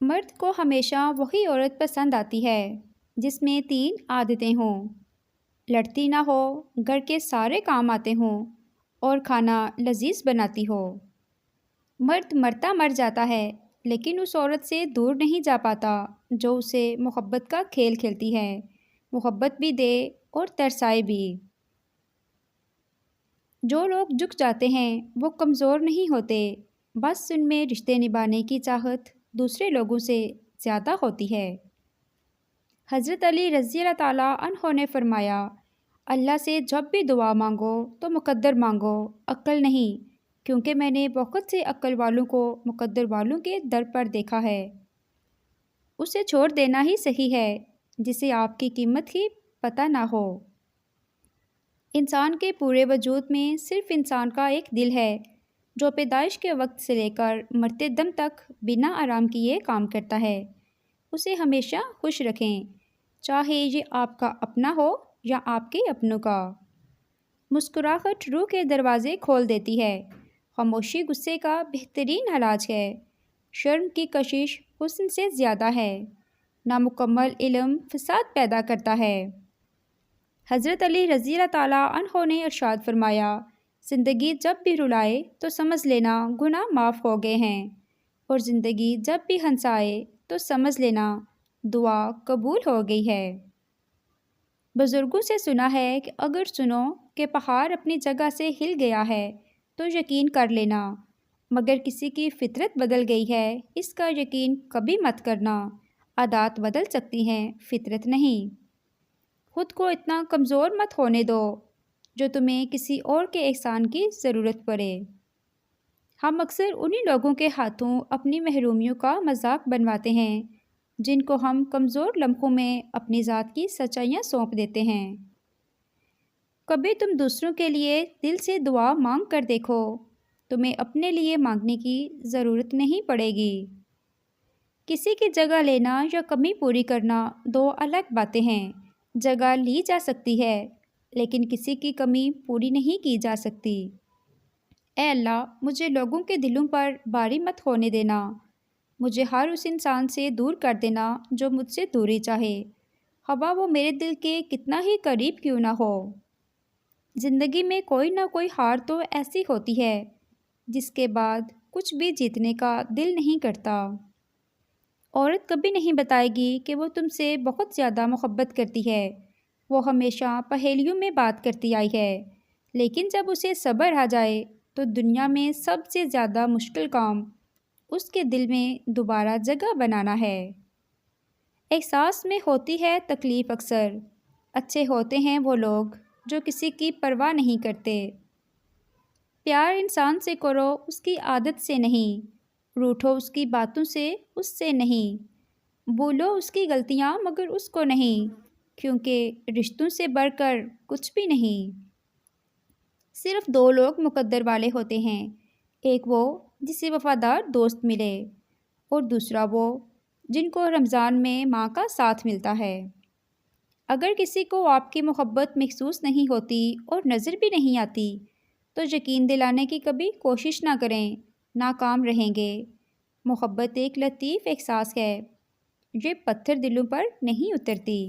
مرد کو ہمیشہ وہی عورت پسند آتی ہے جس میں 3 عادتیں ہوں: لڑتی نہ ہو، گھر کے سارے کام آتے ہوں اور کھانا لذیذ بناتی ہو۔ مرد مرتا مر جاتا ہے لیکن اس عورت سے دور نہیں جا پاتا جو اسے محبت کا کھیل کھیلتی ہے، محبت بھی دے اور ترسائے بھی۔ جو لوگ جھک جاتے ہیں وہ کمزور نہیں ہوتے، بس ان میں رشتے نبھانے کی چاہت دوسرے لوگوں سے زیادہ ہوتی ہے۔ حضرت علی رضی اللہ تعالیٰ عنہ نے فرمایا، اللہ سے جب بھی دعا مانگو تو مقدر مانگو، عقل نہیں، کیونکہ میں نے بہت سے عقل والوں کو مقدر والوں کے در پر دیکھا ہے۔ اسے چھوڑ دینا ہی صحیح ہے جسے آپ کی قیمت ہی پتہ نہ ہو۔ انسان کے پورے وجود میں صرف انسان کا ایک دل ہے جو پیدائش کے وقت سے لے کر مرتے دم تک بنا آرام کیے کام کرتا ہے۔ اسے ہمیشہ خوش رکھیں، چاہے یہ آپ کا اپنا ہو یا آپ کے اپنوں کا۔ مسکراہٹ روح کے دروازے کھول دیتی ہے، خاموشی غصے کا بہترین علاج ہے، شرم کی کشش حسن سے زیادہ ہے، نامکمل علم فساد پیدا کرتا ہے۔ حضرت علی رضی اللہ تعالیٰ عنہ نے ارشاد فرمایا، زندگی جب بھی رلائے تو سمجھ لینا گناہ معاف ہو گئے ہیں، اور زندگی جب بھی ہنسائے تو سمجھ لینا دعا قبول ہو گئی ہے۔ بزرگوں سے سنا ہے کہ اگر سنو کہ پہاڑ اپنی جگہ سے ہل گیا ہے تو یقین کر لینا، مگر کسی کی فطرت بدل گئی ہے اس کا یقین کبھی مت کرنا۔ عادات بدل سکتی ہیں، فطرت نہیں۔ خود کو اتنا کمزور مت ہونے دو جو تمہیں کسی اور کے احسان کی ضرورت پڑے۔ ہم اکثر انہی لوگوں کے ہاتھوں اپنی محرومیوں کا مذاق بنواتے ہیں جن کو ہم کمزور لمحوں میں اپنی ذات کی سچائیاں سونپ دیتے ہیں۔ کبھی تم دوسروں کے لیے دل سے دعا مانگ کر دیکھو، تمہیں اپنے لیے مانگنے کی ضرورت نہیں پڑے گی۔ کسی کی جگہ لینا یا کمی پوری کرنا 2 الگ باتیں ہیں۔ جگہ لی جا سکتی ہے لیکن کسی کی کمی پوری نہیں کی جا سکتی۔ اے اللہ، مجھے لوگوں کے دلوں پر باری مت ہونے دینا، مجھے ہر اس انسان سے دور کر دینا جو مجھ سے دوری چاہے، خواہ وہ میرے دل کے کتنا ہی قریب کیوں نہ ہو۔ زندگی میں کوئی نہ کوئی ہار تو ایسی ہوتی ہے جس کے بعد کچھ بھی جیتنے کا دل نہیں کرتا۔ عورت کبھی نہیں بتائے گی کہ وہ تم سے بہت زیادہ محبت کرتی ہے، وہ ہمیشہ پہیلیوں میں بات کرتی آئی ہے، لیکن جب اسے صبر آ جائے تو دنیا میں سب سے زیادہ مشکل کام اس کے دل میں دوبارہ جگہ بنانا ہے۔ احساس میں ہوتی ہے تکلیف اکثر، اچھے ہوتے ہیں وہ لوگ جو کسی کی پرواہ نہیں کرتے۔ پیار انسان سے کرو اس کی عادت سے نہیں، روٹھو اس کی باتوں سے اس سے نہیں، بھولو اس کی غلطیاں مگر اس کو نہیں، کیونکہ رشتوں سے بڑھ کر کچھ بھی نہیں۔ صرف 2 لوگ مقدر والے ہوتے ہیں، ایک وہ جسے وفادار دوست ملے اور دوسرا وہ جن کو رمضان میں ماں کا ساتھ ملتا ہے۔ اگر کسی کو آپ کی محبت محسوس نہیں ہوتی اور نظر بھی نہیں آتی تو یقین دلانے کی کبھی کوشش نہ کریں، ناکام رہیں گے۔ محبت ایک لطیف احساس ہے، یہ پتھر دلوں پر نہیں اترتی۔